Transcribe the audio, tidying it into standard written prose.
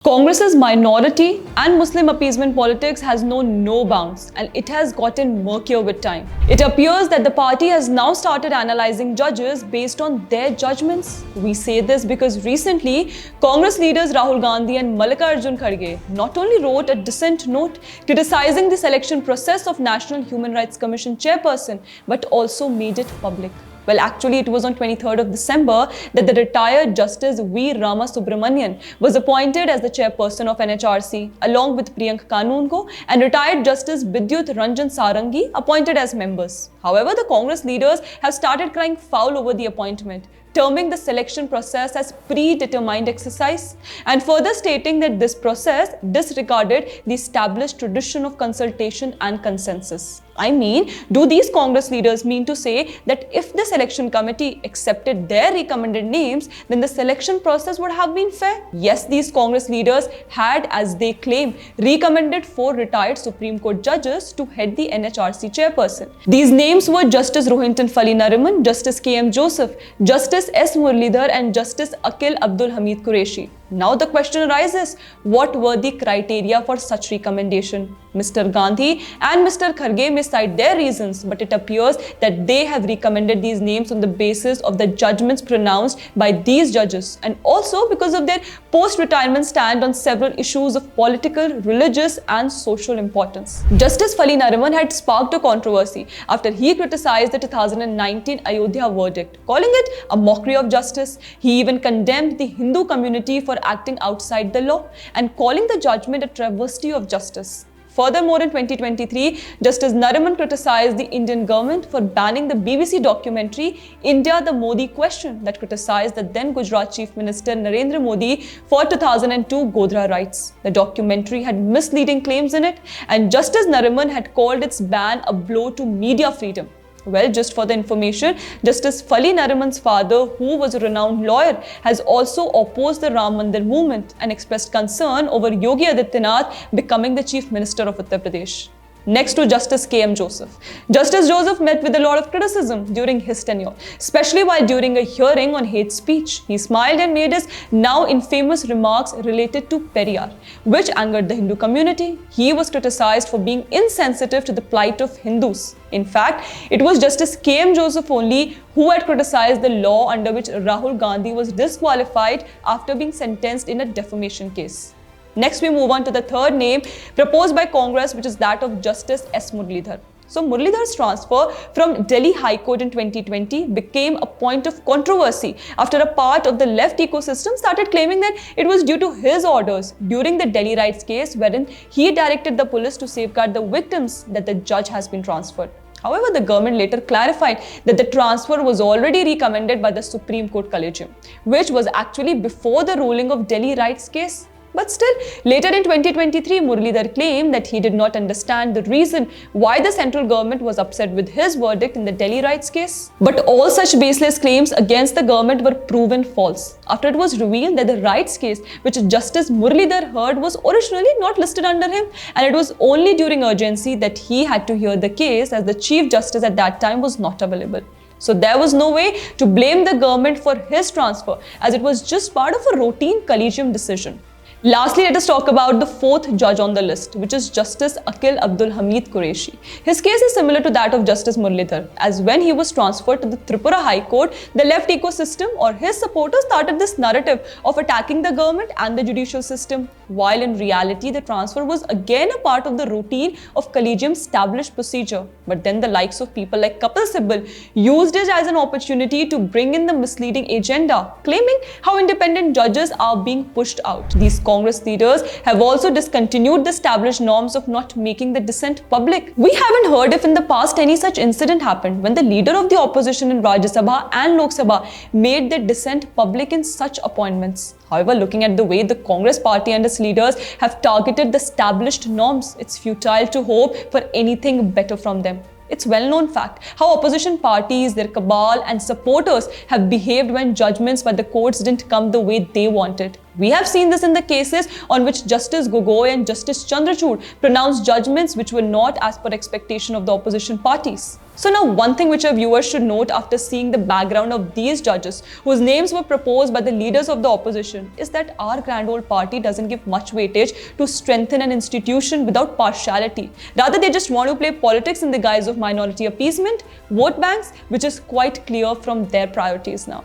Congress's minority and Muslim appeasement politics has known no bounds, and it has gotten murkier with time. It appears that the party has now started analyzing judges based on their judgments. We say this because recently, Congress leaders Rahul Gandhi and Mallikarjun Kharge not only wrote a dissent note criticizing the selection process of National Human Rights Commission chairperson, but also made it public. Well, actually, it was on 23rd of December that the retired Justice V. Ramasubramanian was appointed as the chairperson of NHRC, along with Priyank Kanungo and retired Justice Vidyut Ranjan Sarangi appointed as members. However, the Congress leaders have started crying foul over the appointment, terming the selection process as predetermined exercise and further stating that this process disregarded the established tradition of consultation and consensus. I mean, do these Congress leaders mean to say that if the selection committee accepted their recommended names, then the selection process would have been fair? Yes, these Congress leaders had, as they claim, recommended 4 retired Supreme Court judges to head the NHRC chairperson. These names were Justice Rohinton Fali Nariman, Justice K.M. Joseph, Justice S. Muralidhar and Justice Akil Abdul Hamid Qureshi. Now the question arises, what were the criteria for such recommendation? Mr. Gandhi and Mr. Kharge may cite their reasons, but it appears that they have recommended these names on the basis of the judgments pronounced by these judges and also because of their post-retirement stand on several issues of political, religious and social importance. Justice Fali Nariman had sparked a controversy after he criticized the 2019 Ayodhya verdict, calling it a mockery of justice. He even condemned the Hindu community for acting outside the law and calling the judgment a travesty of justice. Furthermore, in 2023, Justice Nariman criticized the Indian government for banning the BBC documentary India the Modi Question that criticized the then Gujarat Chief Minister Narendra Modi for 2002 Godhra riots. The documentary had misleading claims in it, and Justice Nariman had called its ban a blow to media freedom. Well, just for the information, Justice Fali Nariman's father, who was a renowned lawyer, has also opposed the Ram Mandir movement and expressed concern over Yogi Adityanath becoming the Chief Minister of Uttar Pradesh. Next to Justice K.M. Joseph. Justice Joseph met with a lot of criticism during his tenure, especially while during a hearing on hate speech. He smiled and made his now infamous remarks related to Periyar, which angered the Hindu community. He was criticized for being insensitive to the plight of Hindus. In fact, it was Justice K.M. Joseph only who had criticized the law under which Rahul Gandhi was disqualified after being sentenced in a defamation case. Next, we move on to the third name proposed by Congress, which is that of Justice S. Muralidhar. So, Muralidhar's transfer from Delhi High Court in 2020 became a point of controversy after a part of the left ecosystem started claiming that it was due to his orders during the Delhi riots case, wherein he directed the police to safeguard the victims that the judge has been transferred. However, the government later clarified that the transfer was already recommended by the Supreme Court Collegium, which was actually before the ruling of Delhi riots case. But still, later in 2023, Muralidhar claimed that he did not understand the reason why the central government was upset with his verdict in the Delhi riots case. But all such baseless claims against the government were proven false after it was revealed that the riots case which Justice Muralidhar heard was originally not listed under him, and it was only during urgency that he had to hear the case as the Chief Justice at that time was not available. So there was no way to blame the government for his transfer, as it was just part of a routine collegium decision. Lastly, let us talk about the fourth judge on the list, which is Justice Akil Abdul Hamid Qureshi. His case is similar to that of Justice Muralidhar, as when he was transferred to the Tripura High Court, the left ecosystem or his supporters started this narrative of attacking the government and the judicial system, while in reality the transfer was again a part of the routine of collegium's established procedure. But then the likes of people like Kapil Sibal used it as an opportunity to bring in the misleading agenda, claiming how independent judges are being pushed out. These Congress leaders have also discontinued the established norms of not making the dissent public. We haven't heard if in the past any such incident happened when the leader of the opposition in Rajya Sabha and Lok Sabha made their dissent public in such appointments. However, looking at the way the Congress party and its leaders have targeted the established norms, it's futile to hope for anything better from them. It's well-known fact how opposition parties, their cabal and supporters have behaved when judgments by the courts didn't come the way they wanted. We have seen this in the cases on which Justice Gogoi and Justice Chandrachud pronounced judgments which were not as per expectation of the opposition parties. So now one thing which our viewers should note after seeing the background of these judges whose names were proposed by the leaders of the opposition is that our grand old party doesn't give much weightage to strengthen an institution without partiality. Rather, they just want to play politics in the guise of minority appeasement, vote banks, which is quite clear from their priorities now.